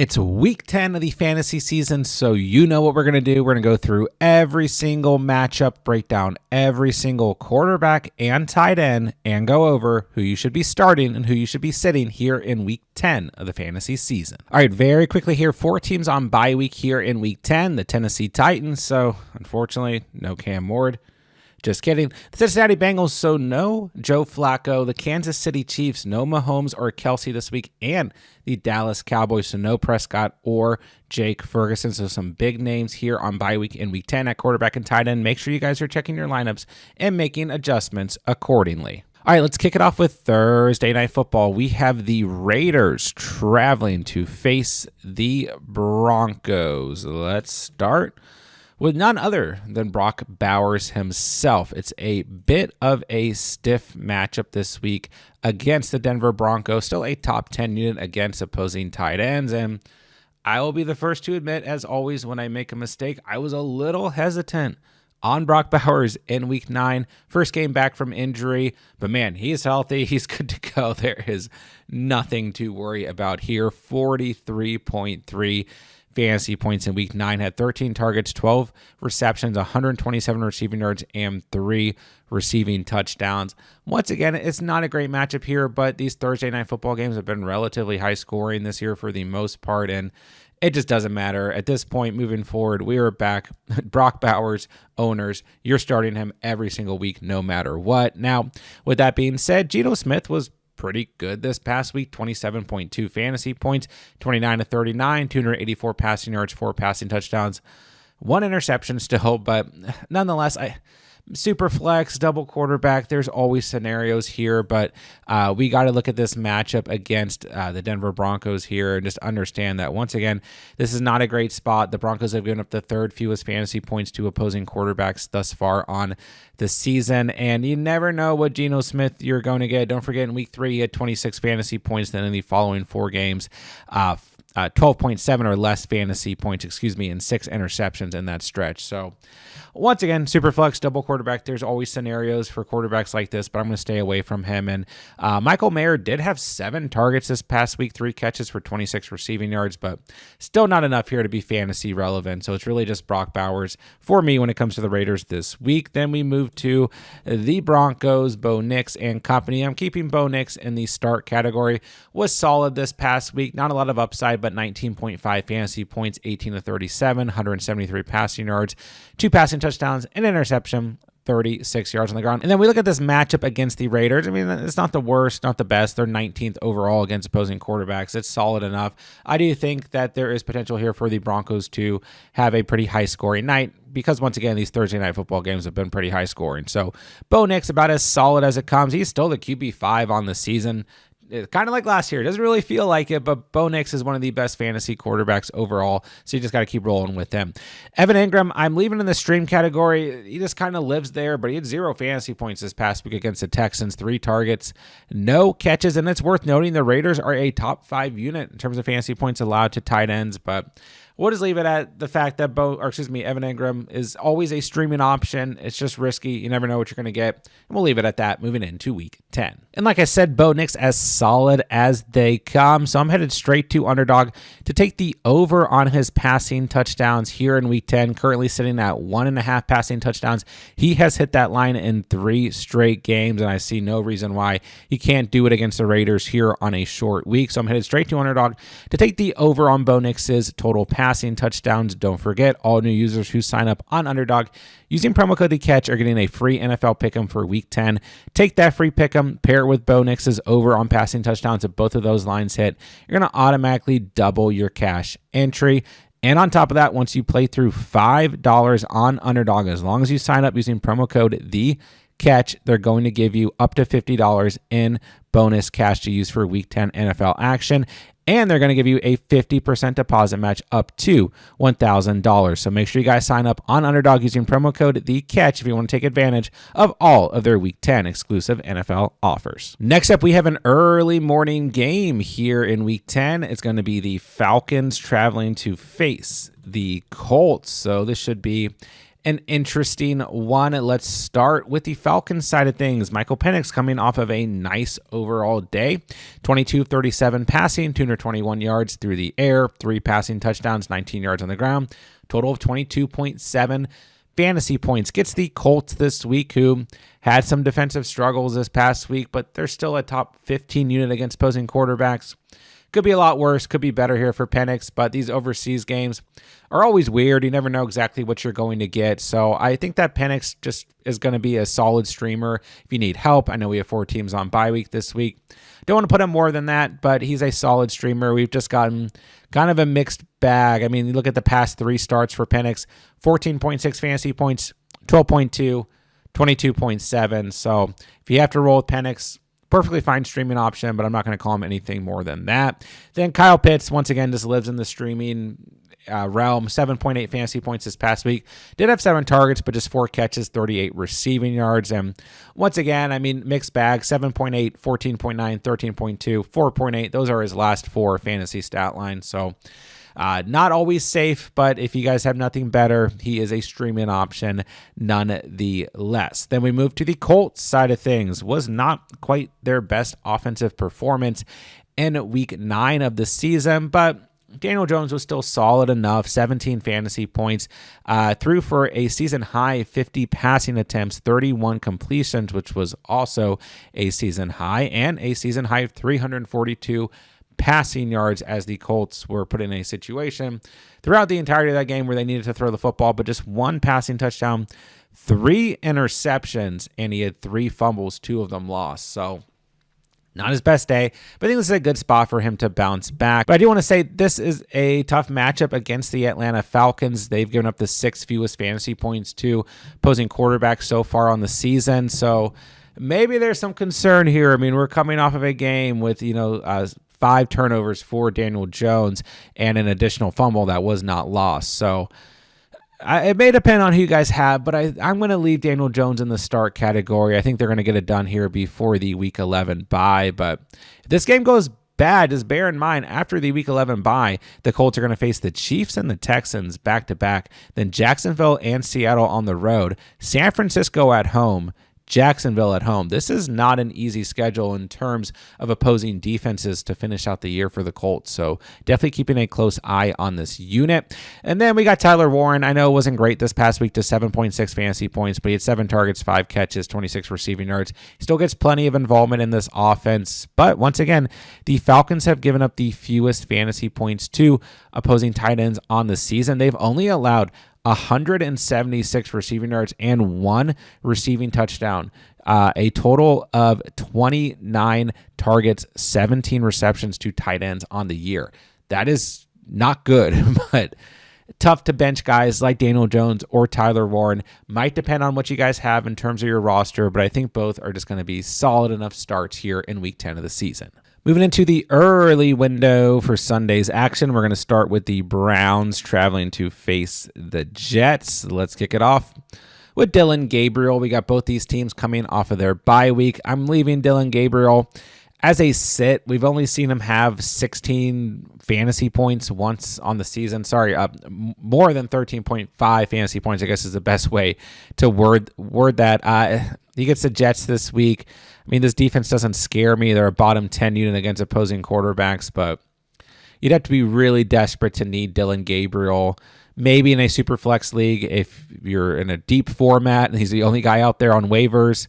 It's week 10 of the fantasy season, so you know what we're going to do. We're going to go through every single matchup, break down every single quarterback and tight end, and go over who you should be starting and who you should be sitting here in week 10 of the fantasy season. All right, very quickly here, 4 teams on bye week here in week 10. The Tennessee Titans, so unfortunately, no Cam Ward. Just kidding. The Cincinnati Bengals, so no Joe Flacco. The Kansas City Chiefs, no Mahomes or Kelsey this week. And the Dallas Cowboys, so no Prescott or Jake Ferguson. So some big names here on bye week in week 10 at quarterback and tight end. Make sure you guys are checking your lineups and making adjustments accordingly. All right, let's kick it off with Thursday Night Football. We have the Raiders traveling to face the Broncos. Let's start with none other than Brock Bowers himself. It's a bit of a stiff matchup this week against the Denver Broncos, still a top 10 unit against opposing tight ends. And I will be the first to admit, as always, when I make a mistake, I was a little hesitant on Brock Bowers in week 9. First game back from injury, but man, he's healthy. He's good to go. There is nothing to worry about here. 43.3 fantasy points in week 9, had 13 targets, 12 receptions, 127 receiving yards, and 3 receiving touchdowns. Once again, it's not a great matchup here, but these Thursday Night Football games have been relatively high scoring this year for the most part, and it just doesn't matter. At this point, moving forward, we are back. Brock Bowers owners, you're starting him every single week, no matter what. Now, with that being said, Geno Smith was pretty good this past week. 27.2 fantasy points, 29 to 39, 284 passing yards, 4 passing touchdowns, 1 interception still, but nonetheless, super flex, double quarterback. There's always scenarios here, but we got to look at this matchup against the Denver Broncos here and just understand that, once again, this is not a great spot. The Broncos have given up the 3rd fewest fantasy points to opposing quarterbacks thus far on the season, and you never know what Geno Smith you're going to get. Don't forget, in week 3, he had 26 fantasy points. Then in the following 4 games, 12.7 or less fantasy points, and 6 interceptions in that stretch. So once again, super flex, double quarterback. There's always scenarios for quarterbacks like this, but I'm going to stay away from him. And Michael Mayer did have 7 targets this past week, 3 catches for 26 receiving yards, but still not enough here to be fantasy relevant. So it's really just Brock Bowers for me when it comes to the Raiders this week. Then we move to the Broncos, Bo Nix and company. I'm keeping Bo Nix in the start category. Was solid this past week. Not a lot of upside, but 19.5 fantasy points, 18 to 37, 173 passing yards, 2 passing touchdowns, an interception, 36 yards on the ground. And then we look at this matchup against the Raiders. I mean, it's not the worst, not the best. They're 19th overall against opposing quarterbacks. It's solid enough. I do think that there is potential here for the Broncos to have a pretty high scoring night, because once again, these Thursday Night Football games have been pretty high scoring. So Bo Nix, about as solid as it comes. He's still the QB5 on the season. It's kind of like last year. It doesn't really feel like it, but Bo Nix is one of the best fantasy quarterbacks overall, so you just got to keep rolling with him. Evan Ingram, I'm leaving in the stream category. He just kind of lives there, but he had 0 fantasy points this past week against the Texans, 3 targets, no catches, and it's worth noting the Raiders are a top 5 unit in terms of fantasy points allowed to tight ends, but we'll just leave it at the fact that Evan Ingram is always a streaming option. It's just risky. You never know what you're going to get. And we'll leave it at that moving into week 10. And like I said, Bo Nix as solid as they come. So I'm headed straight to Underdog to take the over on his passing touchdowns here in week 10, currently sitting at 1.5 passing touchdowns. He has hit that line in 3 straight games, and I see no reason why he can't do it against the Raiders here on a short week. So I'm headed straight to Underdog to take the over on Bo Nix's total passing touchdowns. Don't forget, all new users who sign up on Underdog using promo code THECATCH are getting a free NFL Pick Em for week 10. Take that free Pick Em, pair it with Bo Nix's over on passing touchdowns. If both of those lines hit, you're going to automatically double your cash entry. And on top of that, once you play through $5 on Underdog, as long as you sign up using promo code THECATCH, they're going to give you up to $50 in bonus cash to use for week 10 NFL action. And they're going to give you a 50% deposit match up to $1,000. So make sure you guys sign up on Underdog using promo code THECATCH if you want to take advantage of all of their Week 10 exclusive NFL offers. Next up, we have an early morning game here in Week 10. It's going to be the Falcons traveling to face the Colts. So this should be An interesting one. Let's start with the Falcons side of things. Michael Penix coming off of a nice overall day. 22 of 37 passing, 221 yards through the air, 3 passing touchdowns, 19 yards on the ground. Total of 22.7 fantasy points. Gets the Colts this week, who had some defensive struggles this past week, but they're still a top 15 unit against opposing quarterbacks. Could be a lot worse, could be better here for Penix, but these overseas games are always weird. You never know exactly what you're going to get. So I think that Penix just is going to be a solid streamer if you need help. I know we have 4 teams on bye week this week. Don't want to put him more than that, but he's a solid streamer. We've just gotten kind of a mixed bag. I mean, you look at the past 3 starts for Penix, 14.6 fantasy points, 12.2, 22.7. So if you have to roll with Penix, perfectly fine streaming option, but I'm not going to call him anything more than that. Then Kyle Pitts, once again, just lives in the streaming realm. 7.8 fantasy points this past week. Did have 7 targets, but just 4 catches, 38 receiving yards. And once again, I mean, mixed bag, 7.8, 14.9, 13.2, 4.8. Those are his last 4 fantasy stat lines. So not always safe, but if you guys have nothing better, he is a streaming option nonetheless. Then we move to the Colts side of things. Was not quite their best offensive performance in week 9 of the season, but Daniel Jones was still solid enough. 17 fantasy points, threw for a season high 50 passing attempts, 31 completions, which was also a season high, and a season high of 342 passing yards, as the Colts were put in a situation throughout the entirety of that game where they needed to throw the football, but just 1 passing touchdown, 3 interceptions, and he had 3 fumbles, 2 of them lost. So not his best day, but I think this is a good spot for him to bounce back. But I do want to say this is a tough matchup against the Atlanta Falcons. They've given up the 6th fewest fantasy points to opposing quarterbacks so far on the season. So maybe there's some concern here. I mean, we're coming off of a game with, 5 turnovers for Daniel Jones and an additional fumble that was not lost. So it may depend on who you guys have, but I'm going to leave Daniel Jones in the start category. I think they're going to get it done here before the Week 11 bye. But if this game goes bad, just bear in mind, after the Week 11 bye, the Colts are going to face the Chiefs and the Texans back-to-back, then Jacksonville and Seattle on the road, San Francisco at home, Jacksonville at home. This is not an easy schedule in terms of opposing defenses to finish out the year for the Colts. So definitely keeping a close eye on this unit. And then we got Tyler Warren. I know it wasn't great this past week to 7.6 fantasy points, but he had 7 targets, 5 catches, 26 receiving yards. He still gets plenty of involvement in this offense. But once again, the Falcons have given up the fewest fantasy points to opposing tight ends on the season. They've only allowed 176 receiving yards and 1 receiving touchdown. A total of 29 targets, 17 receptions to tight ends on the year. That is not good, but tough to bench guys like Daniel Jones or Tyler Warren. Might depend on what you guys have in terms of your roster, but I think both are just going to be solid enough starts here in week 10 of the season. Moving into the early window for Sunday's action, we're going to start with the Browns traveling to face the Jets. Let's kick it off with Dillon Gabriel. We got both these teams coming off of their bye week. I'm leaving Dillon Gabriel as a sit. We've only seen him have 16 fantasy points once on the season. Sorry, more than 13.5 fantasy points, I guess, is the best way to word that. He gets the Jets this week. I mean, this defense doesn't scare me. They're a bottom 10 unit against opposing quarterbacks, but you'd have to be really desperate to need Dillon Gabriel. Maybe in a super flex league, if you're in a deep format and he's the only guy out there on waivers,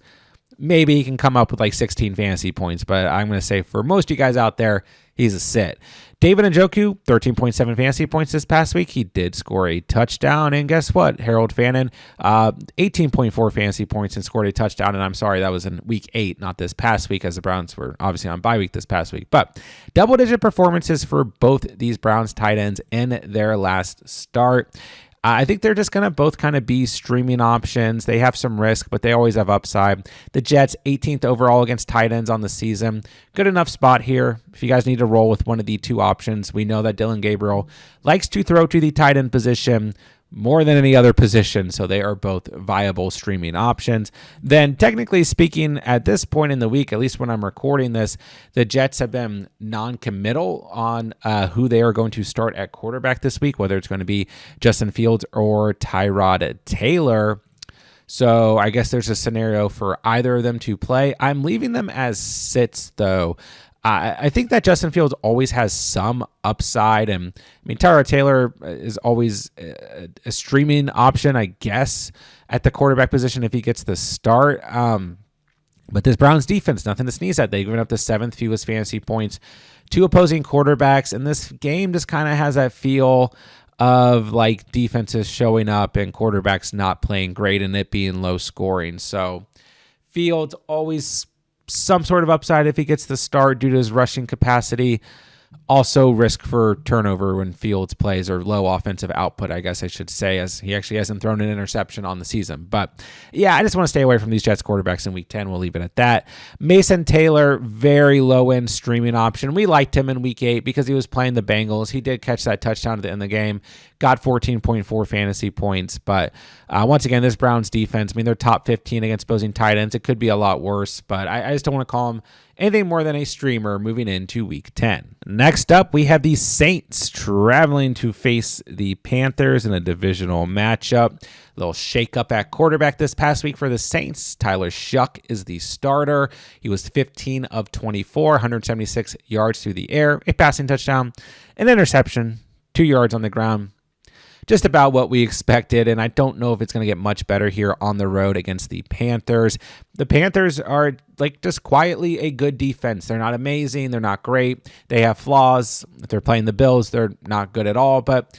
maybe he can come up with like 16 fantasy points. But I'm going to say for most of you guys out there, he's a sit. David Njoku, 13.7 fantasy points this past week. He did score a touchdown. And guess what? Harold Fannin, 18.4 fantasy points and scored a touchdown. And I'm sorry, that was in week 8, not this past week, as the Browns were obviously on bye week this past week. But double-digit performances for both these Browns tight ends in their last start. I think they're just going to both kind of be streaming options. They have some risk, but they always have upside. The Jets, 18th overall against tight ends on the season. Good enough spot here. If you guys need to roll with one of the 2 options, we know that Dillon Gabriel likes to throw to the tight end position. more than any other position, so they are both viable streaming options. Then, technically speaking, at this point in the week, at least when I'm recording this, the Jets have been non-committal on who they are going to start at quarterback this week, whether it's going to be Justin Fields or Tyrod Taylor. So I guess there's a scenario for either of them to play. I'm leaving them as sits, though. I think that Justin Fields always has some upside, and I mean Tyrod Taylor is always a streaming option, I guess, at the quarterback position if he gets the start. But this Browns defense, nothing to sneeze at. They've given up the 7th fewest fantasy points to opposing quarterbacks, and this game just kind of has that feel of like defenses showing up and quarterbacks not playing great and it being low scoring. So Fields always some sort of upside if he gets the start due to his rushing capacity. Also risk for turnover when Fields plays, or low offensive output, I guess I should say, as he actually hasn't thrown an interception on the season. But yeah, I just want to stay away from these Jets quarterbacks in week 10. We'll leave it at that. Mason Taylor, very low-end streaming option. We liked him in week 8 because he was playing the Bengals. He did catch that touchdown at the end of the game, got 14.4 fantasy points. But once again, this Browns defense, I mean, they're top 15 against opposing tight ends. It could be a lot worse, but I just don't want to call him anything more than a streamer moving into week 10. Next up, we have the Saints traveling to face the Panthers in a divisional matchup. A little shake-up at quarterback this past week for the Saints. Tyler Shuck is the starter. He was 15 of 24, 176 yards through the air, a passing touchdown, an interception, 2 yards on the ground. Just about what we expected, and I don't know if it's going to get much better here on the road against the Panthers. The Panthers are like just quietly a good defense. They're not amazing. They're not great. They have flaws. If they're playing the Bills, they're not good at all, but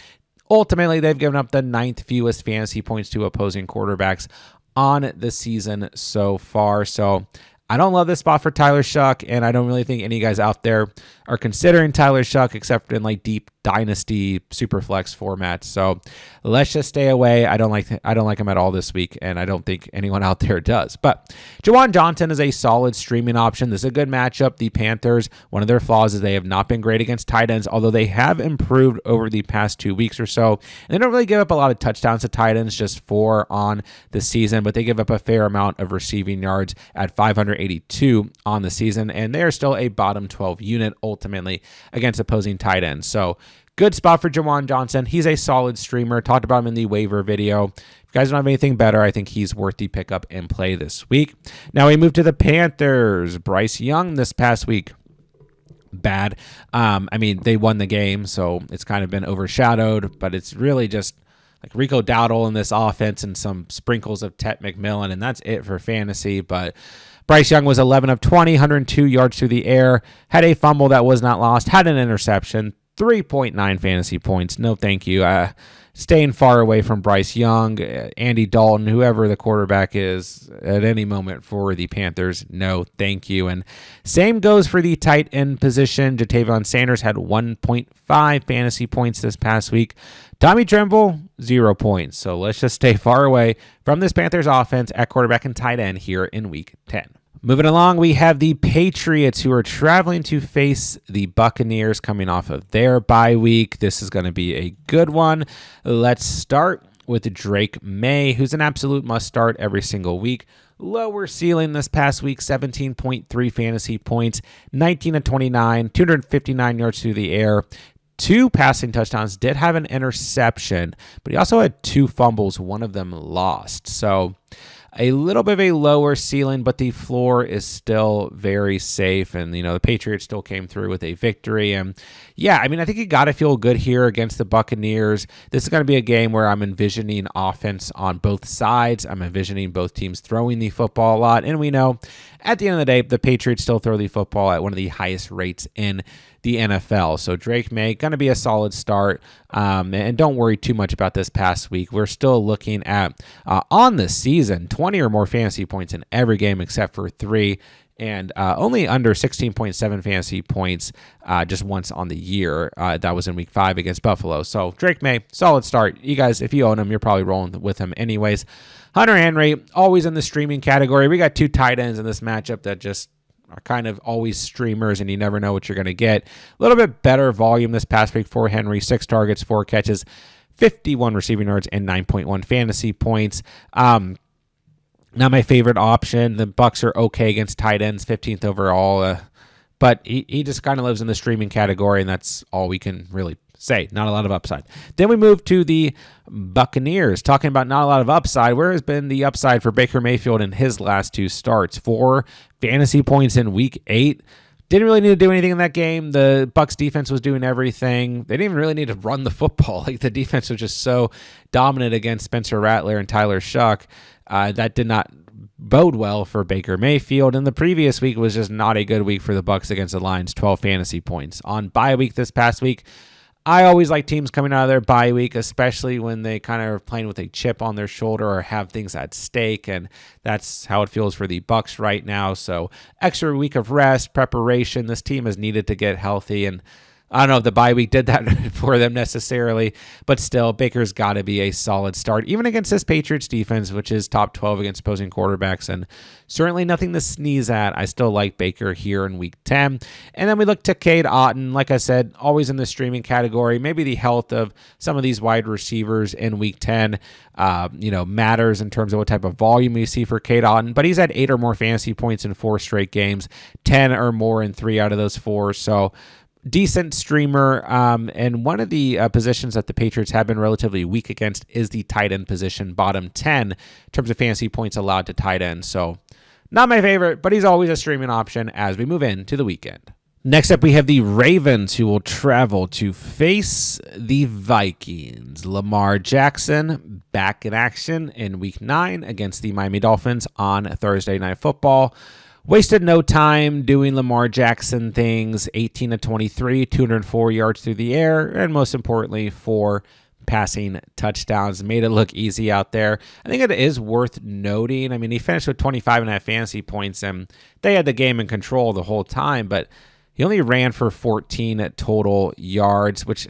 ultimately they've given up the 9th fewest fantasy points to opposing quarterbacks on the season so far. So I don't love this spot for Tyler Shuck, and I don't really think any guys out there are considering Tyler Shuck except in like deep Dynasty Superflex formats. So let's just stay away. I don't like him at all this week, and I don't think anyone out there does. But Juwan Johnson is a solid streaming option. This is a good matchup. The Panthers, one of their flaws is they have not been great against tight ends, although they have improved over the past 2 weeks or so. And they don't really give up a lot of touchdowns to tight ends, just 4 on the season, but they give up a fair amount of receiving yards at 582 on the season, and they are still a bottom 12 unit ultimately against opposing tight ends. So good spot for Juwan Johnson. He's a solid streamer. Talked about him in the waiver video. If you guys don't have anything better, I think he's worth the pickup and play this week. Now we move to the Panthers. Bryce Young this past week. Bad. I mean, they won the game, so it's kind of been overshadowed, but it's really just like Rico Dowdle in this offense and some sprinkles of Tet McMillan, and that's it for fantasy. But Bryce Young was 11 of 20, 102 yards through the air, had a fumble that was not lost, had an interception, 3.9 fantasy points. No, thank you. Staying far away from Bryce Young, Andy Dalton, whoever the quarterback is at any moment for the Panthers. No, thank you. And same goes for the tight end position. Jatavion Sanders had 1.5 fantasy points this past week. Tommy Tremble, 0 points. So let's just stay far away from this Panthers offense at quarterback and tight end here in week 10. Moving along, we have the Patriots who are traveling to face the Buccaneers coming off of their bye week. This is going to be a good one. Let's start with Drake May, who's an absolute must start every single week. Lower ceiling this past week, 17.3 fantasy points, 19 of 29, 259 yards through the air. 2 passing touchdowns, did have an interception, but he also had 2 fumbles, one of them lost. So a little bit of a lower ceiling, but the floor is still very safe. And, the Patriots still came through with a victory. And yeah, I mean, I think you got to feel good here against the Buccaneers. This is going to be a game where I'm envisioning offense on both sides. I'm envisioning both teams throwing the football a lot. And we know at the end of the day, the Patriots still throw the football at one of the highest rates in the NFL. So Drake May, going to be a solid start. And don't worry too much about this past week. We're still looking at, on the season, 20 or more fantasy points in every game except for 3. And only under 16.7 fantasy points just once on the year. That was in week 5 against Buffalo. So Drake May, solid start. You guys, if you own him, you're probably rolling with him anyways. Hunter Henry, always in the streaming category. We got 2 tight ends in this matchup that just are kind of always streamers, and you never know what you're going to get. A little bit better volume this past week for Henry. 6 targets, 4 catches, 51 receiving yards, and 9.1 fantasy points. Not my favorite option. The Bucs are okay against tight ends, 15th overall, but he just kind of lives in the streaming category, and that's all we can really say. Not a lot of upside. Then we move to the Buccaneers, talking about not a lot of upside. Where has been the upside for Baker Mayfield in his last 2 starts? 4 fantasy points in Week 8. Didn't really need to do anything in that game. The Bucs defense was doing everything. They didn't even really need to run the football. Like, the defense was just so dominant against Spencer Rattler and Tyler Shuck. That did not bode well for Baker Mayfield. And the previous week was just not a good week for the Bucs against the Lions, 12 fantasy points. On bye week this past week, I always like teams coming out of their bye week, especially when they kind of are playing with a chip on their shoulder or have things at stake, and that's how it feels for the Bucs right now. So extra week of rest, preparation. This team has needed to get healthy, and I don't know if the bye week did that for them necessarily, but still, Baker's got to be a solid start, even against this Patriots defense, which is top 12 against opposing quarterbacks, and certainly nothing to sneeze at. I still like Baker here in Week 10. And then we look to Cade Otton. Like I said, always in the streaming category. Maybe the health of some of these wide receivers in Week 10 matters in terms of what type of volume you see for Cade Otton, but he's had 8 or more fantasy points in 4 straight games, 10 or more in 3 out of those 4, so decent streamer, and one of the positions that the Patriots have been relatively weak against is the tight end position, bottom 10 in terms of fantasy points allowed to tight end. So not my favorite, but he's always a streaming option as we move into the weekend. Next up, we have the Ravens, who will travel to face the Vikings. Lamar Jackson back in action in Week 9 against the Miami Dolphins on Thursday Night Football. Wasted no time doing Lamar Jackson things, 18 of 23, 204 yards through the air, and most importantly, 4 passing touchdowns. Made it look easy out there. I think it is worth noting. I mean, he finished with 25.5 fantasy points, and they had the game in control the whole time, but he only ran for 14 total yards, which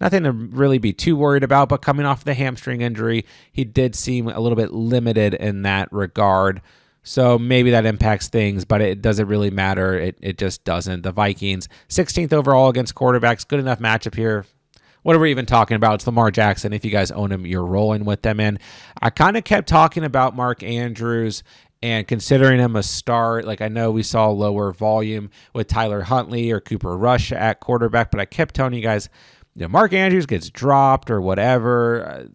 nothing to really be too worried about, but coming off the hamstring injury, he did seem a little bit limited in that regard. So maybe that impacts things, but it doesn't really matter. It just doesn't. The Vikings, 16th overall against quarterbacks. Good enough matchup here. What are we even talking about? It's Lamar Jackson. If you guys own him, you're rolling with them in. I kind of kept talking about Mark Andrews and considering him a start. Like, I know we saw lower volume with Tyler Huntley or Cooper Rush at quarterback, but I kept telling you guys, Mark Andrews gets dropped or whatever.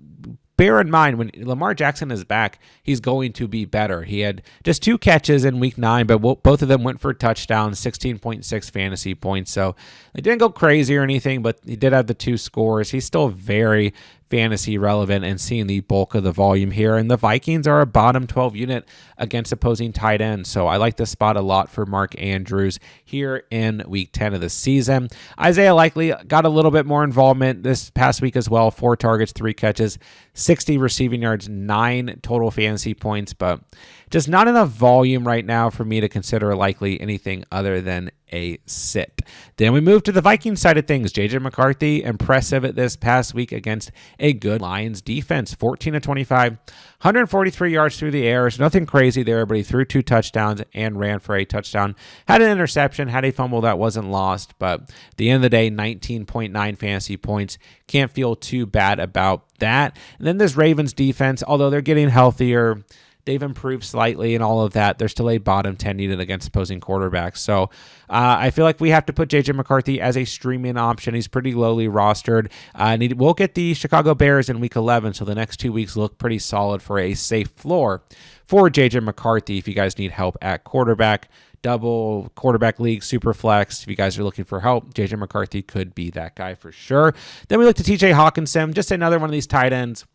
Bear in mind, when Lamar Jackson is back, he's going to be better. He had just 2 catches in Week 9, but both of them went for touchdowns, 16.6 fantasy points. So they didn't go crazy or anything, but he did have the 2 scores. He's still very fantasy relevant and seeing the bulk of the volume here. And the Vikings are a bottom 12 unit against opposing tight ends. So I like this spot a lot for Mark Andrews here in Week 10 of the season. Isaiah Likely got a little bit more involvement this past week as well. 4 targets, 3 catches, 60 receiving yards, 9 total fantasy points, but just not enough volume right now for me to consider Likely anything other than a sit. Then we move to the Vikings side of things. JJ McCarthy, impressive at this past week against a good Lions defense. 14 of 25, 143 yards through the air. So nothing crazy there, but he threw 2 touchdowns and ran for a touchdown. Had an interception, had a fumble that wasn't lost, but at the end of the day, 19.9 fantasy points. Can't feel too bad about that. And then this Ravens defense, although they're getting healthier, they've improved slightly and all of that, they're still a bottom 10 unit against opposing quarterbacks. So I feel like we have to put J.J. McCarthy as a streaming option. He's pretty lowly rostered. And we'll get the Chicago Bears in Week 11, so the next 2 weeks look pretty solid for a safe floor for J.J. McCarthy if you guys need help at quarterback. Double quarterback league, super flex. If you guys are looking for help, J.J. McCarthy could be that guy for sure. Then we look to T.J. Hawkinson, just another one of these tight ends.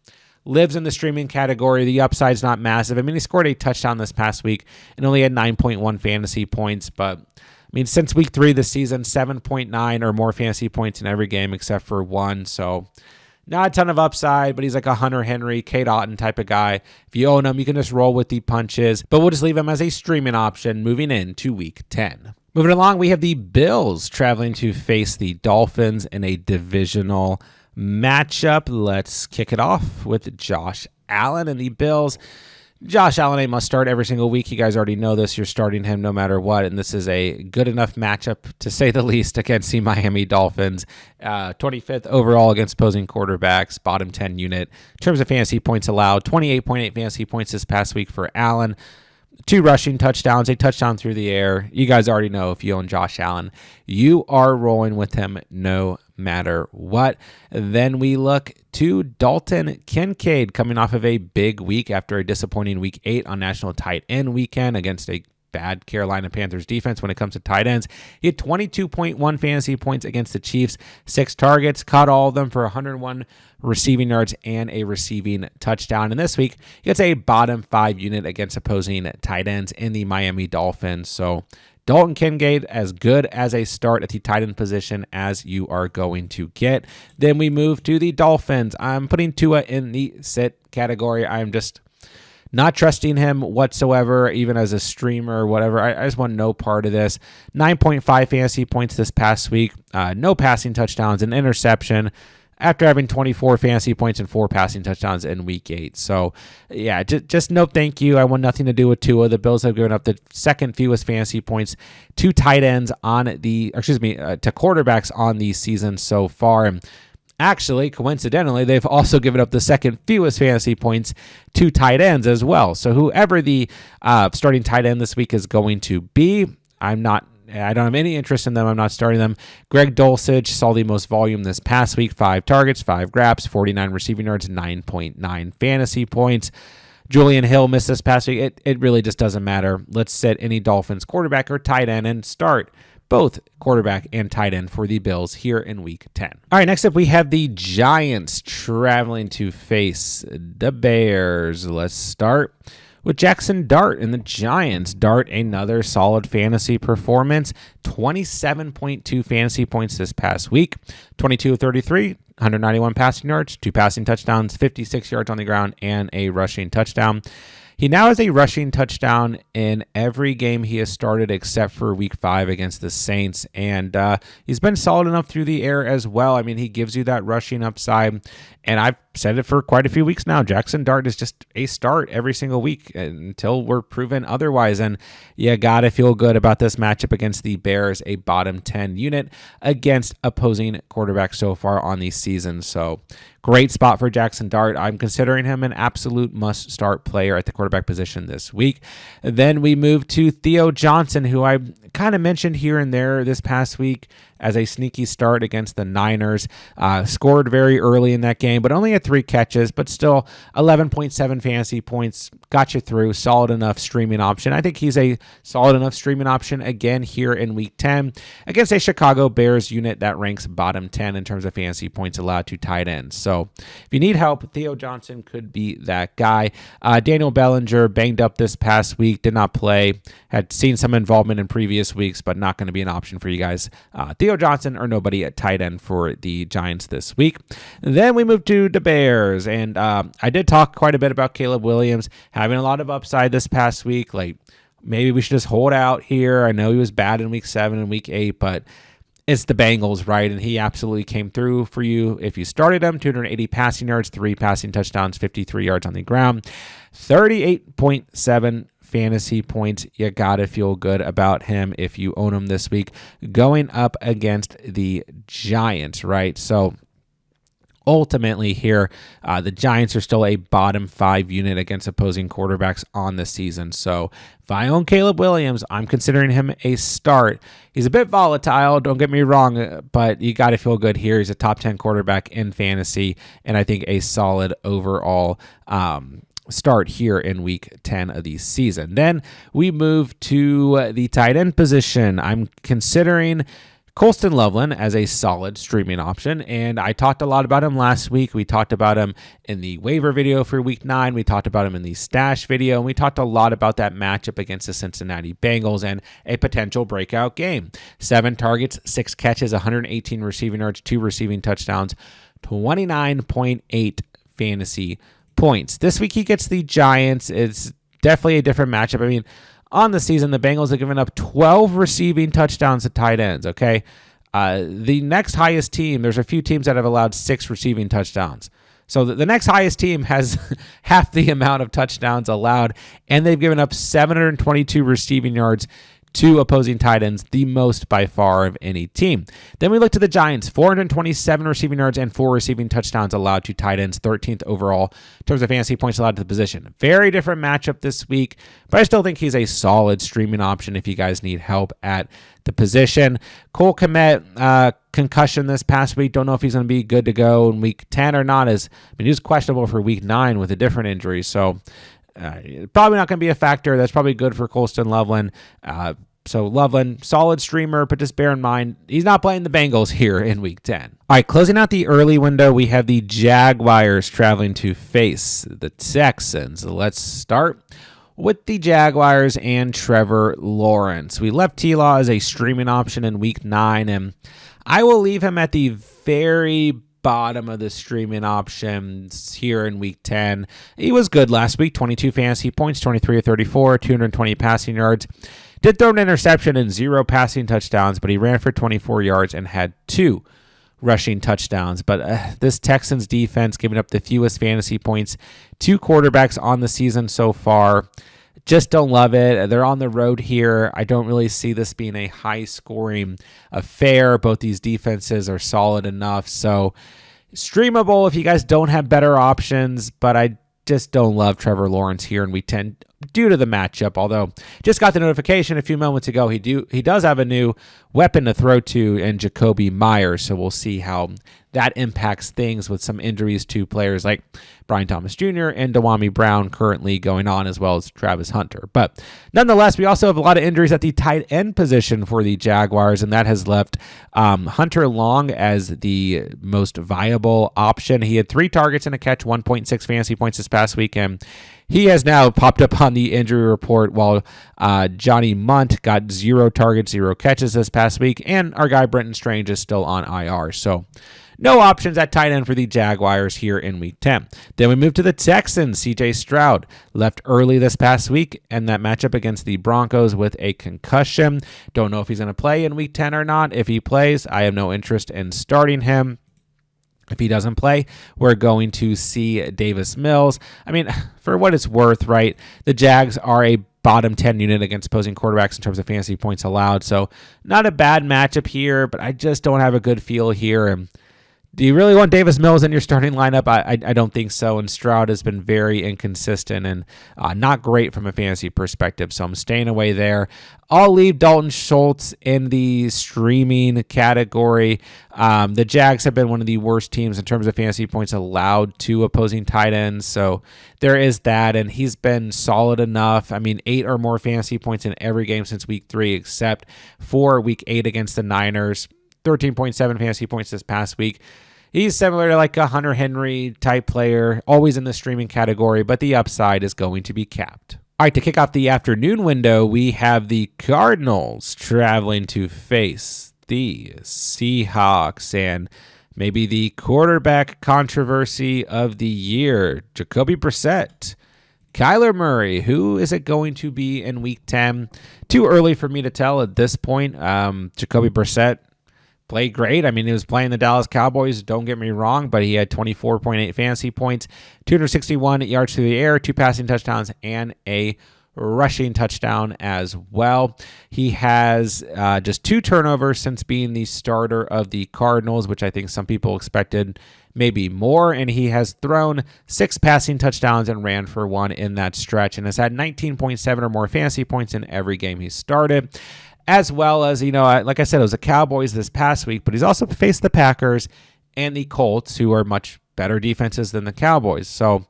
Lives in the streaming category. The upside's not massive. I mean, he scored a touchdown this past week and only had 9.1 fantasy points. But, I mean, since week 3 this season, 7.9 or more fantasy points in every game except for 1. So, not a ton of upside, but he's like a Hunter Henry, Cade Otton type of guy. If you own him, you can just roll with the punches. But we'll just leave him as a streaming option moving into Week 10. Moving along, we have the Bills traveling to face the Dolphins in a divisional matchup. Let's kick it off with Josh Allen and the Bills. Josh Allen, a must start every single week. You guys already know this. You're starting him no matter what, and this is a good enough matchup, to say the least, against the Miami Dolphins. 25th overall against opposing quarterbacks, bottom 10 unit. In terms of fantasy points allowed, 28.8 fantasy points this past week for Allen. 2 rushing touchdowns, a touchdown through the air. You guys already know if you own Josh Allen, you are rolling with him no matter what. Then we look to Dalton Kincaid, coming off of a big week after a disappointing week 8 on National Tight End Weekend against a bad Carolina Panthers defense when it comes to tight ends. He had 22.1 fantasy points against the Chiefs, 6 targets, caught all of them for 101 receiving yards and a receiving touchdown. And this week, he gets a bottom 5 unit against opposing tight ends in the Miami Dolphins. So Dalton Kincaid, as good as a start at the tight end position as you are going to get. Then we move to the Dolphins. I'm putting Tua in the sit category. I'm just not trusting him whatsoever, even as a streamer or whatever. I just want no part of this. 9.5 fantasy points this past week. No passing touchdowns, an interception, after having 24 fantasy points and 4 passing touchdowns in week 8. So, yeah, just no thank you. I want nothing to do with Tua. The Bills have given up the second fewest fantasy points to tight ends to quarterbacks on the season so far. And actually, coincidentally, they've also given up the second fewest fantasy points to tight ends as well. So whoever the starting tight end this week is going to be, I don't have any interest in them. I'm not starting them. Greg Dulcich saw the most volume this past week. 5 targets, 5 grabs, 49 receiving yards, 9.9 fantasy points. Julian Hill missed this past week. It really just doesn't matter. Let's set any Dolphins quarterback or tight end and start both quarterback and tight end for the Bills here in week 10. All right, next up we have the Giants traveling to face the Bears. Let's start with Jackson Dart and the Giants. Dart, another solid fantasy performance. 27.2 fantasy points this past week. 22 of 33, 191 passing yards, 2 passing touchdowns, 56 yards on the ground, and a rushing touchdown. He now has a rushing touchdown in every game he has started except for week 5 against the Saints. And he's been solid enough through the air as well. I mean, he gives you that rushing upside. And I've said it for quite a few weeks now. Jackson Dart is just a start every single week until we're proven otherwise. And you got to feel good about this matchup against the Bears, a bottom 10 unit against opposing quarterbacks so far on the season. So great spot for Jackson Dart. I'm considering him an absolute must-start player at the quarterback position this week. Then we move to Theo Johnson, who I kind of mentioned here and there this past week as a sneaky start against the Niners. Scored very early in that game, but only had 3 catches, but still 11.7 fantasy points. Got you through. Solid enough streaming option. I think he's a solid enough streaming option again here in week 10 against a Chicago Bears unit that ranks bottom 10 in terms of fantasy points allowed to tight ends. So if you need help, Theo Johnson could be that guy. Daniel Bellinger banged up this past week, did not play. Had seen some involvement in previous weeks, but not going to be an option for you guys. Theo Johnson or nobody at tight end for the Giants this week. Then we move to the Bears, and I did talk quite a bit about Caleb Williams having a lot of upside this past week. Like, maybe we should just hold out here. I know he was bad in week 7 and week 8, but it's the Bengals, right? And he absolutely came through for you if you started him. 280 passing yards, 3 passing touchdowns, 53 yards on the ground, 38.7 fantasy points. You gotta feel good about him if you own him this week going up against the Giants, right? So ultimately here, the Giants are still a bottom 5 unit against opposing quarterbacks on the season. So if I own Caleb Williams, I'm considering him a start. He's a bit volatile, don't get me wrong, but you got to feel good here. He's a top 10 quarterback in fantasy, and I think a solid overall start here in week 10 of the season. Then we move to the tight end position. I'm considering Colston Loveland as a solid streaming option, and I talked a lot about him last week. We talked about him in the waiver video for week 9. We talked about him in the stash video, and we talked a lot about that matchup against the Cincinnati Bengals and a potential breakout game. 7 targets, 6 catches, 118 receiving yards, 2 receiving touchdowns, 29.8 fantasy points. This week he gets the Giants. It's definitely a different matchup. I mean, on the season, the Bengals have given up 12 receiving touchdowns to tight ends, okay? The next highest team, there's a few teams that have allowed 6 receiving touchdowns. So the next highest team has half the amount of touchdowns allowed, and they've given up 722 receiving yards to opposing tight ends, the most by far of any team. Then we look to the Giants, 427 receiving yards and 4 receiving touchdowns allowed to tight ends, 13th overall in terms of fantasy points allowed to the position. Very different matchup this week, but I still think he's a solid streaming option if you guys need help at the position. Cole Kmet, concussion this past week. Don't know if he's going to be good to go in week 10 or not. He was questionable for week 9 with a different injury, so probably not going to be a factor. That's probably good for Colston Loveland. So Loveland, solid streamer, but just bear in mind, he's not playing the Bengals here in week 10. All right, closing out the early window, we have the Jaguars traveling to face the Texans. Let's start with the Jaguars and Trevor Lawrence. We left T-Law as a streaming option in week 9, and I will leave him at the very bottom of the streaming options here in week 10. He was good last week, 22 fantasy points, 23 of 34, 220 passing yards. Did throw an interception and 0 passing touchdowns, but he ran for 24 yards and had 2 rushing touchdowns. But this Texans defense giving up the fewest fantasy points to quarterbacks on the season so far. Just don't love it. They're on the road here. I don't really see this being a high-scoring affair. Both these defenses are solid enough. So streamable if you guys don't have better options, but I just don't love Trevor Lawrence here in week 10 due to the matchup. Although just got the notification a few moments ago, he does have a new weapon to throw to in Jacoby Myers. So we'll see how that impacts things with some injuries to players like Brian Thomas Jr. and Dewami Brown currently going on, as well as Travis Hunter. But nonetheless, we also have a lot of injuries at the tight end position for the Jaguars, and that has left Hunter Long as the most viable option. He had 3 targets and a catch, 1.6 fantasy points this past weekend. He has now popped up on the injury report, while Johnny Munt got 0 targets, 0 catches this past week, and our guy Brenton Strange is still on IR. So no options at tight end for the Jaguars here in week 10. Then we move to the Texans. CJ Stroud left early this past week, and that matchup against the Broncos with a concussion. Don't know if he's going to play in week 10 or not. If he plays, I have no interest in starting him. If he doesn't play, we're going to see Davis Mills. I mean, for what it's worth, right, the Jags are a bottom 10 unit against opposing quarterbacks in terms of fantasy points allowed. So not a bad matchup here, but I just don't have a good feel here. And do you really want Davis Mills in your starting lineup? I don't think so. And Stroud has been very inconsistent and not great from a fantasy perspective. So I'm staying away there. I'll leave Dalton Schultz in the streaming category. The Jags have been one of the worst teams in terms of fantasy points allowed to opposing tight ends. So there is that. And he's been solid enough. I mean, 8 or more fantasy points in every game since week 3, except for week 8 against the Niners. 13.7 fantasy points this past week. He's similar to like a Hunter Henry type player, always in the streaming category, but the upside is going to be capped. All right, to kick off the afternoon window, we have the Cardinals traveling to face the Seahawks and maybe the quarterback controversy of the year, Jacoby Brissett. Kyler Murray, who is it going to be in week 10? Too early for me to tell at this point. Jacoby Brissett played great. I mean, he was playing the Dallas Cowboys, don't get me wrong, but he had 24.8 fantasy points, 261 yards through the air, 2 passing touchdowns, and a rushing touchdown as well. He has just 2 turnovers since being the starter of the Cardinals, which I think some people expected maybe more, and he has thrown 6 passing touchdowns and ran for 1 in that stretch, and has had 19.7 or more fantasy points in every game he started. As well as, like I said, it was the Cowboys this past week, but he's also faced the Packers and the Colts, who are much better defenses than the Cowboys. So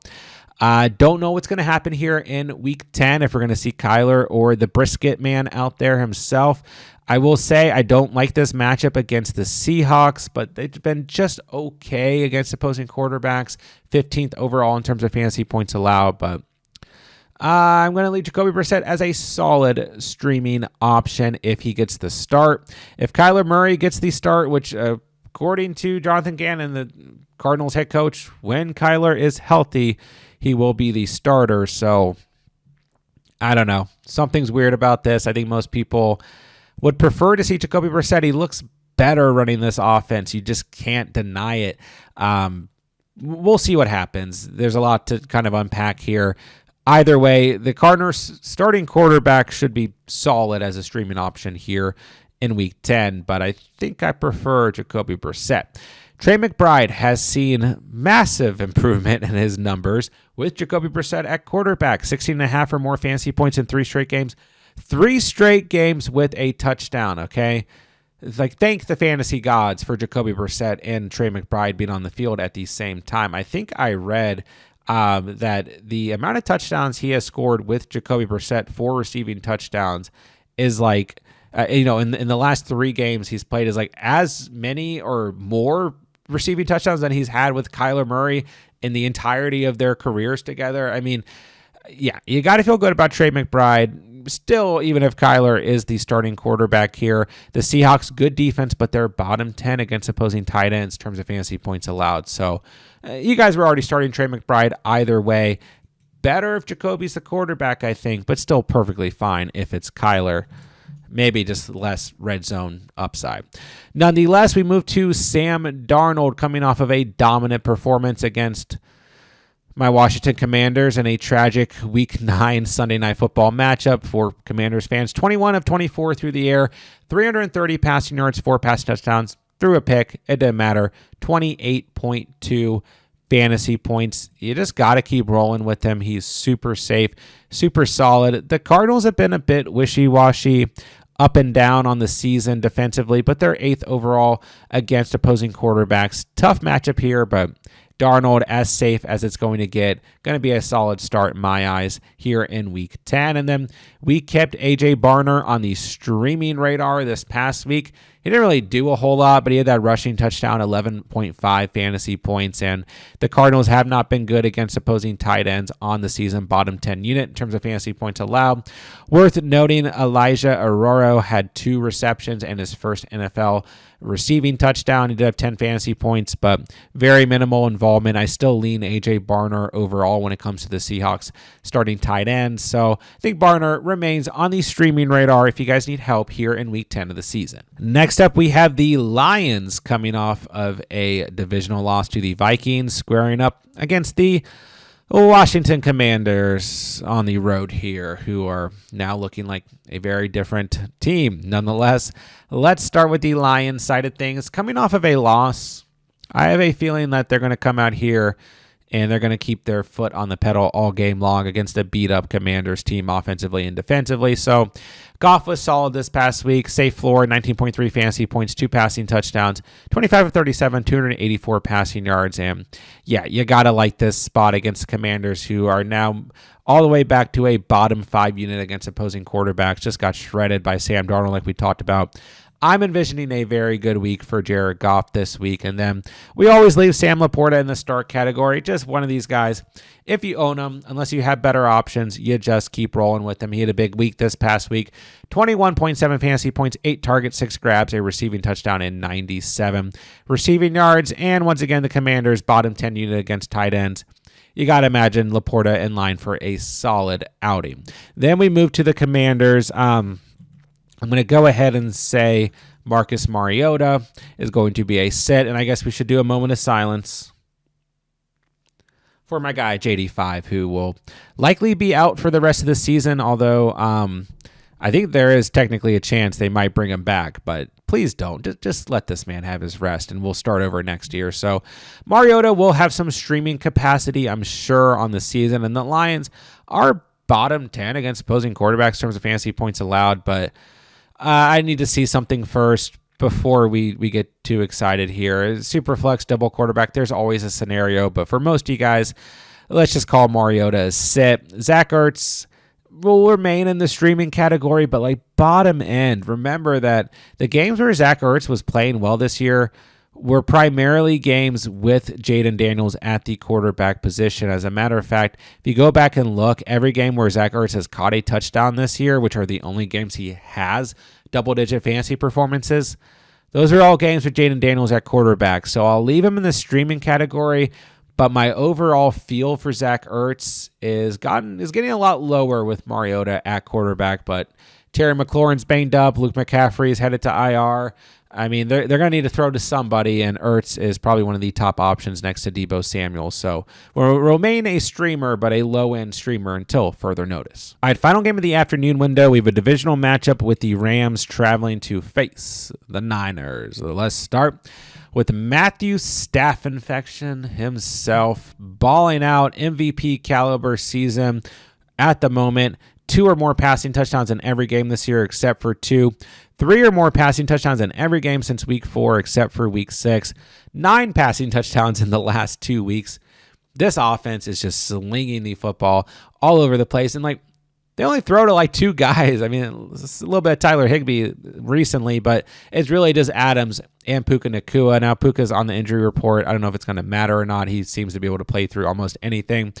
I don't know what's going to happen here in week 10, if we're going to see Kyler or the brisket man out there himself. I will say I don't like this matchup against the Seahawks, but they've been just okay against opposing quarterbacks, 15th overall in terms of fantasy points allowed, but I'm going to leave Jacoby Brissett as a solid streaming option if he gets the start. If Kyler Murray gets the start, which according to Jonathan Gannon, the Cardinals head coach, when Kyler is healthy, he will be the starter. So I don't know. Something's weird about this. I think most people would prefer to see Jacoby Brissett. He looks better running this offense. You just can't deny it. we'll see what happens. There's a lot to kind of unpack here. Either way, the Cardinals starting quarterback should be solid as a streaming option here in Week 10, but I think I prefer Jacoby Brissett. Trey McBride has seen massive improvement in his numbers with Jacoby Brissett at quarterback. 16.5 or more fantasy points in 3 straight games. 3 straight games with a touchdown, okay? It's like, thank the fantasy gods for Jacoby Brissett and Trey McBride being on the field at the same time. I think I read that the amount of touchdowns he has scored with Jacoby Brissett, 4 receiving touchdowns, is like, in the last 3 games he's played is like as many or more receiving touchdowns than he's had with Kyler Murray in the entirety of their careers together. I mean, yeah, you got to feel good about Trey McBride. Still, even if Kyler is the starting quarterback here, the Seahawks, good defense, but they're bottom 10 against opposing tight ends in terms of fantasy points allowed. So you guys were already starting Trey McBride either way. Better if Jacoby's the quarterback, I think, but still perfectly fine if it's Kyler. Maybe just less red zone upside. Nonetheless, we move to Sam Darnold coming off of a dominant performance against my Washington Commanders in a tragic Week 9 Sunday Night Football matchup for Commanders fans. 21 of 24 through the air, 330 passing yards, 4 passing touchdowns, threw a pick. It didn't matter. 28.2 fantasy points. You just got to keep rolling with him. He's super safe, super solid. The Cardinals have been a bit wishy-washy, up and down on the season defensively, but they're 8th overall against opposing quarterbacks. Tough matchup here, but Darnold, as safe as it's going to get, going to be a solid start in my eyes here in Week 10. And then we kept A.J. Barner on the streaming radar this past week. He didn't really do a whole lot, but he had that rushing touchdown, 11.5 fantasy points. And the Cardinals have not been good against opposing tight ends on the season, bottom 10 unit in terms of fantasy points allowed. Worth noting, Elijah Arroyo had 2 receptions and his first NFL receiving touchdown. He did have 10 fantasy points, but very minimal involvement. I still lean A.J. Barner overall when it comes to the Seahawks starting tight ends. So I think Barner remains on the streaming radar if you guys need help here in Week 10 of the season. Next up, we have the Lions coming off of a divisional loss to the Vikings, squaring up against the Washington Commanders on the road here, who are now looking like a very different team. Nonetheless, let's start with the Lions side of things. Coming off of a loss, I have a feeling that they're going to come out here and they're going to keep their foot on the pedal all game long against a beat-up Commanders team offensively and defensively. So Goff was solid this past week. Safe floor, 19.3 fantasy points, 2 passing touchdowns, 25 of 37, 284 passing yards. And yeah, you got to like this spot against the Commanders, who are now all the way back to a bottom 5 unit against opposing quarterbacks. Just got shredded by Sam Darnold like we talked about. I'm envisioning a very good week for Jared Goff this week. And then we always leave Sam Laporta in the start category. Just one of these guys. If you own him, unless you have better options, you just keep rolling with him. He had a big week this past week. 21.7 fantasy points, 8 targets, 6 grabs, a receiving touchdown, and 97 receiving yards. And once again, the Commanders' bottom 10 unit against tight ends. You got to imagine Laporta in line for a solid outing. Then we move to the Commanders. I'm going to go ahead and say Marcus Mariota is going to be a sit, and I guess we should do a moment of silence for my guy JD5, who will likely be out for the rest of the season, although I think there is technically a chance they might bring him back, but please don't. Just let this man have his rest, and we'll start over next year. So Mariota will have some streaming capacity, I'm sure, on the season, and the Lions are bottom 10 against opposing quarterbacks in terms of fantasy points allowed, but I need to see something first before we get too excited here. Superflex, double quarterback, there's always a scenario, but for most of you guys, let's just call Mariota a sit. Zach Ertz will remain in the streaming category, but like bottom end. Remember that the games where Zach Ertz was playing well this year were primarily games with Jaden Daniels at the quarterback position. As a matter of fact, if you go back and look, every game where Zach Ertz has caught a touchdown this year, which are the only games he has double-digit fantasy performances, those are all games with Jaden Daniels at quarterback. So I'll leave him in the streaming category, but my overall feel for Zach Ertz is getting a lot lower with Mariota at quarterback. But Terry McLaurin's banged up. Luke McCaffrey is headed to IR. I mean, they're going to need to throw to somebody, and Ertz is probably one of the top options next to Deebo Samuel. So will remain a streamer, but a low-end streamer until further notice. All right, final game of the afternoon window. We have a divisional matchup with the Rams traveling to face the Niners. So let's start with Matthew Staff infection himself, balling out MVP caliber season at the moment. 2 or more passing touchdowns in every game this year except for 2. 3 or more passing touchdowns in every game since week 4 except for week 6. 9 passing touchdowns in the last 2 weeks. This offense is just slinging the football all over the place. And they only throw to 2 guys. I mean, it's a little bit of Tyler Higbee recently, but it's really just Adams and Puka Nacua. Now Puka's on the injury report. I don't know if it's going to matter or not. He seems to be able to play through almost anything.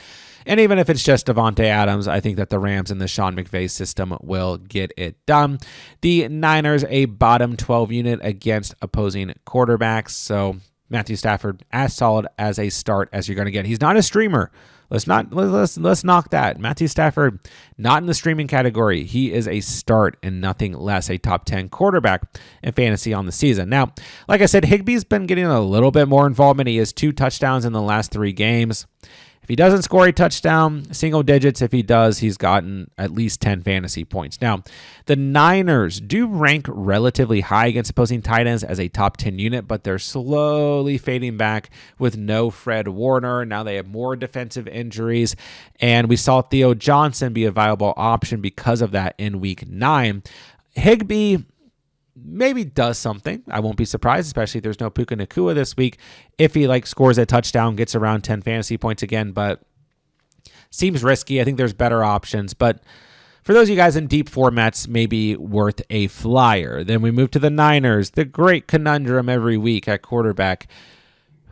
And even if it's just Devontae Adams, I think that the Rams in the Sean McVay system will get it done. The Niners, a bottom 12 unit against opposing quarterbacks. So Matthew Stafford, as solid as a start as you're going to get. He's not a streamer. Let's knock that. Matthew Stafford, not in the streaming category. He is a start and nothing less, a top 10 quarterback in fantasy on the season. Now, like I said, Higbee's been getting a little bit more involvement. He has 2 touchdowns in the last 3 games. If he doesn't score a touchdown, single digits. If he does, he's gotten at least 10 fantasy points. Now, the Niners do rank relatively high against opposing tight ends as a top 10 unit, but they're slowly fading back with no Fred Warner. Now they have more defensive injuries, and we saw Theo Johnson be a viable option because of that in week 9. Higbee maybe does something. I won't be surprised, especially if there's no Puka Nacua this week, if he scores a touchdown, gets around 10 fantasy points again, but seems risky. I think there's better options, but for those of you guys in deep formats, maybe worth a flyer. Then we move to the Niners, the great conundrum every week at quarterback.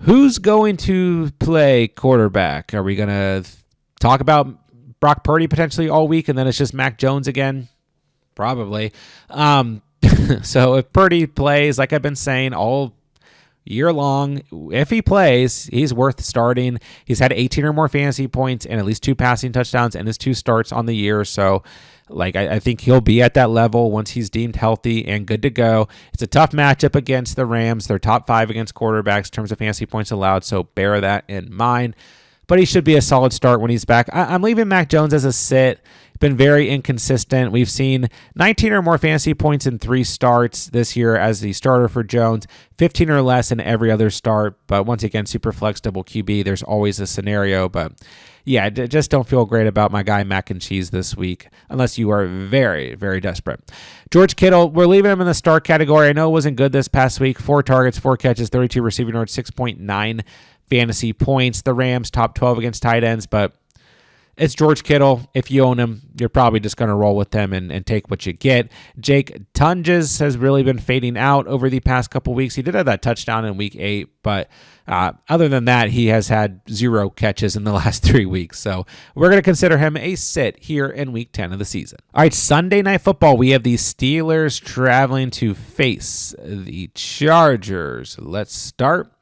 Who's going to play quarterback? Are we going to talk about Brock Purdy potentially all week, and then it's just Mac Jones again? Probably. So if Purdy plays, like I've been saying all year long, if he plays, he's worth starting. He's had 18 or more fantasy points and at least 2 passing touchdowns in his 2 starts on the year. So I think he'll be at that level once he's deemed healthy and good to go. It's a tough matchup against the Rams. They're top 5 against quarterbacks in terms of fantasy points allowed, so bear that in mind. But he should be a solid start when he's back. I'm leaving Mac Jones as a sit. Been very inconsistent. We've seen 19 or more fantasy points in 3 starts this year as the starter for Jones, 15 or less in every other start. But once again, super flex double QB, there's always a scenario. But yeah, just don't feel great about my guy Mac and Cheese this week unless you are very, very desperate. George Kittle, we're leaving him in the start category. I know it wasn't good this past week. 4 targets, 4 catches, 32 receiving yards, 6.9 fantasy points. The Rams top 12 against tight ends, but it's George Kittle. If you own him, you're probably just going to roll with them and take what you get. Jake Tunges has really been fading out over the past couple weeks. He did have that touchdown in week 8, but other than that, he has had 0 catches in the last 3 weeks. So we're going to consider him a sit here in week 10 of the season. All right, Sunday Night Football. We have the Steelers traveling to face the Chargers. Let's start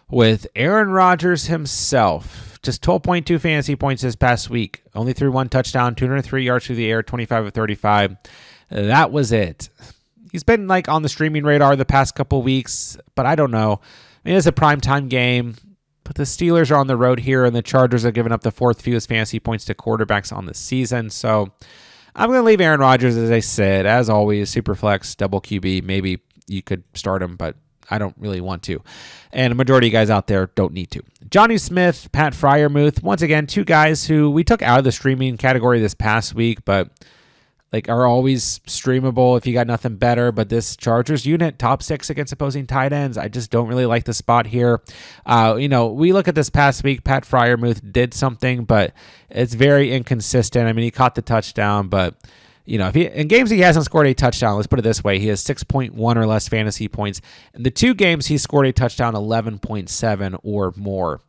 with Aaron Rodgers himself. Just 12.2 fantasy points this past week. Only threw 1 touchdown, 203 yards through the air, 25 of 35. That was it. He's been on the streaming radar the past couple weeks, but I don't know. I mean, it's a primetime game, but the Steelers are on the road here, and the Chargers are giving up the 4th fewest fantasy points to quarterbacks on the season. So I'm going to leave Aaron Rodgers, as I said. As always, super flex, double QB. Maybe you could start him, but I don't really want to. And a majority of you guys out there don't need to. Johnny Smith, Pat Freiermuth, once again, 2 guys who we took out of the streaming category this past week, but are always streamable if you got nothing better. But this Chargers unit, top 6 against opposing tight ends. I just don't really like the spot here. We look at this past week, Pat Freiermuth did something, but it's very inconsistent. I mean, he caught the touchdown, but if he in games he hasn't scored a touchdown, let's put it this way, he has 6.1 or less fantasy points. In the 2 games he scored a touchdown, 11.7 or more.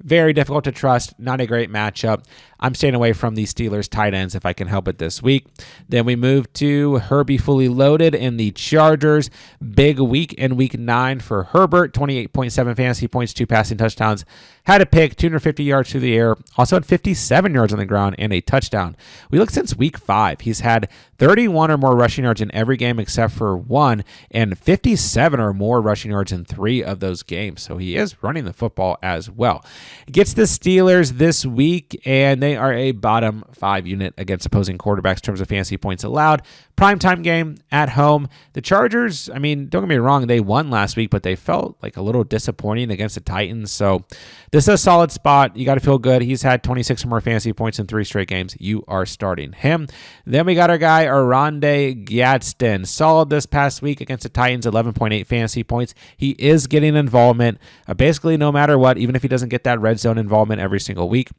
Very difficult to trust. Not a great matchup. I'm staying away from the Steelers tight ends if I can help it this week. Then we move to Herbie fully loaded in the Chargers. Big week in week 9 for Herbert. 28.7 fantasy points, 2 passing touchdowns. Had a pick, 250 yards through the air. Also had 57 yards on the ground and a touchdown. We look since week 5. He's had 31 or more rushing yards in every game except for 1, and 57 or more rushing yards in 3 of those games. So he is running the football as well. Gets the Steelers this week, and they are a bottom 5 unit against opposing quarterbacks in terms of fantasy points allowed. Primetime game at home. The Chargers, I mean, don't get me wrong, they won last week, but they felt like a little disappointing against the Titans. So this is a solid spot. You got to feel good. He's had 26 or more fantasy points in 3 straight games. You are starting him. Then we got our guy, Aronde Gadsden. Solid this past week against the Titans, 11.8 fantasy points. He is getting involvement basically no matter what, even if he doesn't get that red zone involvement every single week.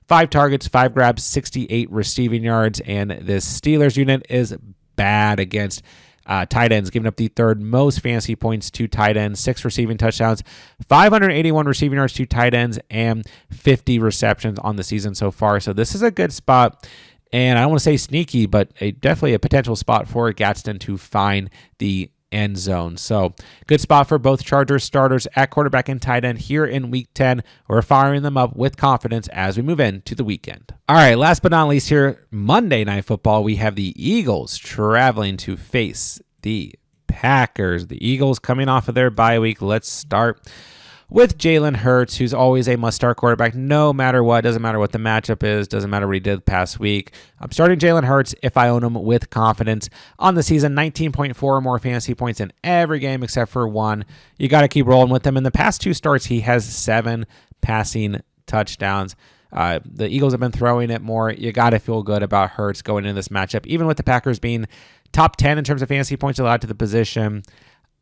5 targets, 5 grabs, 68 receiving yards, and this Steelers unit is bad against tight ends, giving up the 3rd most fantasy points to tight ends, 6 receiving touchdowns, 581 receiving yards to tight ends, and 50 receptions on the season so far. So this is a good spot, and I don't want to say sneaky, but definitely a potential spot for Gadsden to find the end zone. So good spot for both Chargers starters at quarterback and tight end here in week 10. We're firing them up with confidence as we move into the weekend. All right, last but not least here, Monday Night Football, we have the Eagles traveling to face the Packers. The Eagles coming off of their bye week. Let's start with Jalen Hurts, who's always a must-start quarterback no matter what. Doesn't matter what the matchup is. Doesn't matter what he did the past week. I'm starting Jalen Hurts if I own him with confidence. On the season, 19.4 or more fantasy points in every game except for 1. You got to keep rolling with him. In the past 2 starts, he has 7 passing touchdowns. The Eagles have been throwing it more. You got to feel good about Hurts going into this matchup, even with the Packers being top 10 in terms of fantasy points allowed to the position.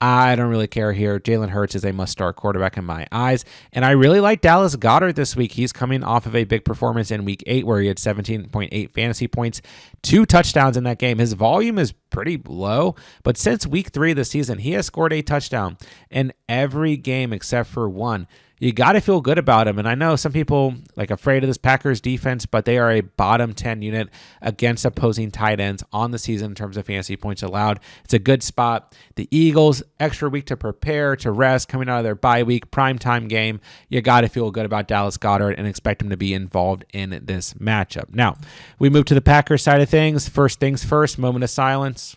I don't really care here. Jalen Hurts is a must-start quarterback in my eyes. And I really like Dallas Goedert this week. He's coming off of a big performance in week 8 where he had 17.8 fantasy points, 2 touchdowns in that game. His volume is pretty low, but since week 3 of the season, he has scored a touchdown in every game except for 1. You got to feel good about him. And I know some people afraid of this Packers defense, but they are a bottom 10 unit against opposing tight ends on the season in terms of fantasy points allowed. It's a good spot. The Eagles, extra week to prepare, to rest, coming out of their bye week, primetime game. You got to feel good about Dallas Goedert and expect him to be involved in this matchup. Now, we move to the Packers side of things. First things first, moment of silence.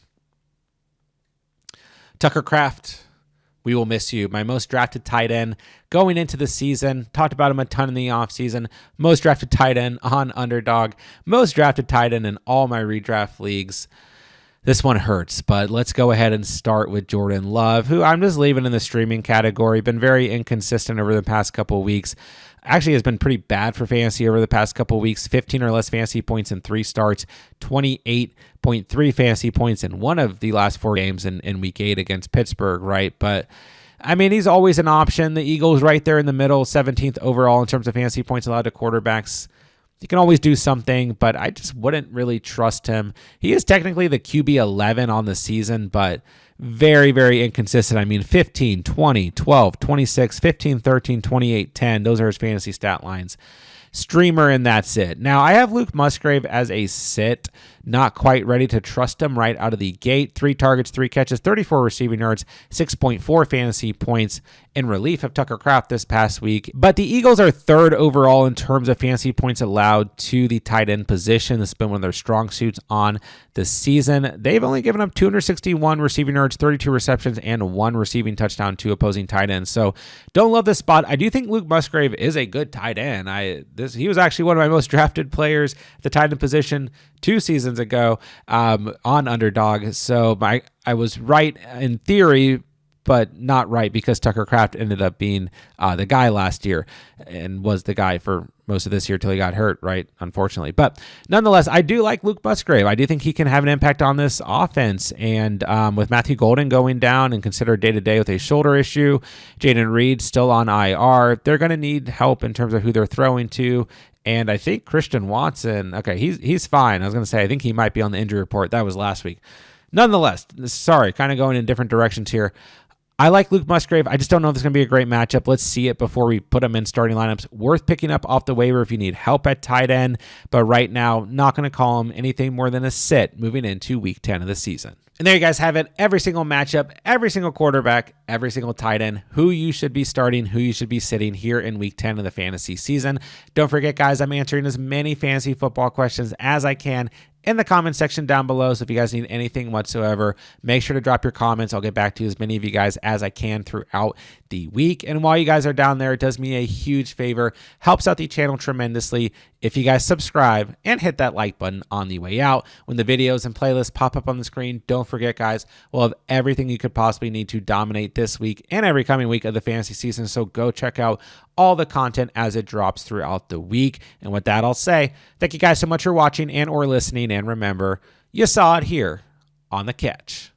Tucker Kraft. We will miss you. My most drafted tight end going into the season. Talked about him a ton in the offseason. Most drafted tight end on Underdog. Most drafted tight end in all my redraft leagues. This one hurts, but let's go ahead and start with Jordan Love, who I'm just leaving in the streaming category. Been very inconsistent over the past couple of weeks. Actually has been pretty bad for fantasy over the past couple of weeks. 15 or less fantasy points in 3 starts. 28.3 fantasy points in one of the last 4 games in week 8 against Pittsburgh, right? But I mean, he's always an option. The Eagles right there in the middle, 17th overall in terms of fantasy points allowed to quarterbacks. He can always do something, but I just wouldn't really trust him. He is technically the QB 11 on the season, but very, very inconsistent. I mean, 15, 20, 12, 26, 15, 13, 28, 10. Those are his fantasy stat lines. Streamer, and that's it. Now, I have Luke Musgrave as a sit. Not quite ready to trust him right out of the gate. 3 targets, 3 catches, 34 receiving yards, 6.4 fantasy points in relief of Tucker Kraft this past week. But the Eagles are 3rd overall in terms of fantasy points allowed to the tight end position. This has been one of their strong suits on the season. They've only given up 261 receiving yards, 32 receptions, and 1 receiving touchdown to opposing tight ends. So don't love this spot. I do think Luke Musgrave is a good tight end. He was actually one of my most drafted players at the tight end position 2 seasons ago on Underdog. So I was right in theory, but not right because Tucker Kraft ended up being the guy last year and was the guy for most of this year till he got hurt, right? Unfortunately. But nonetheless, I do like Luke Musgrave. I do think he can have an impact on this offense. And with Matthew Golden going down and considered day-to-day with a shoulder issue, Jaden Reed still on IR, they're going to need help in terms of who they're throwing to. And I think Christian Watson, okay, he's fine. I was going to say, I think he might be on the injury report. That was last week. Nonetheless, sorry, kind of going in different directions here. I like Luke Musgrave. I just don't know if it's going to be a great matchup. Let's see it before we put him in starting lineups. Worth picking up off the waiver if you need help at tight end, but right now, not going to call him anything more than a sit moving into week 10 of the season. And there you guys have it. Every single matchup, every single quarterback, every single tight end, who you should be starting, who you should be sitting here in week 10 of the fantasy season. Don't forget, guys, I'm answering as many fantasy football questions as I can in the comment section down below. So if you guys need anything whatsoever, make sure to drop your comments. I'll get back to as many of you guys as I can throughout the week. And while you guys are down there, it does me a huge favor, helps out the channel tremendously if you guys subscribe and hit that like button on the way out. When the videos and playlists pop up on the screen, don't forget, guys, we'll have everything you could possibly need to dominate this week and every coming week of the fantasy season. So go check out all the content as it drops throughout the week. And with that, I'll say thank you guys so much for watching and or listening. And remember, you saw it here on The Catch.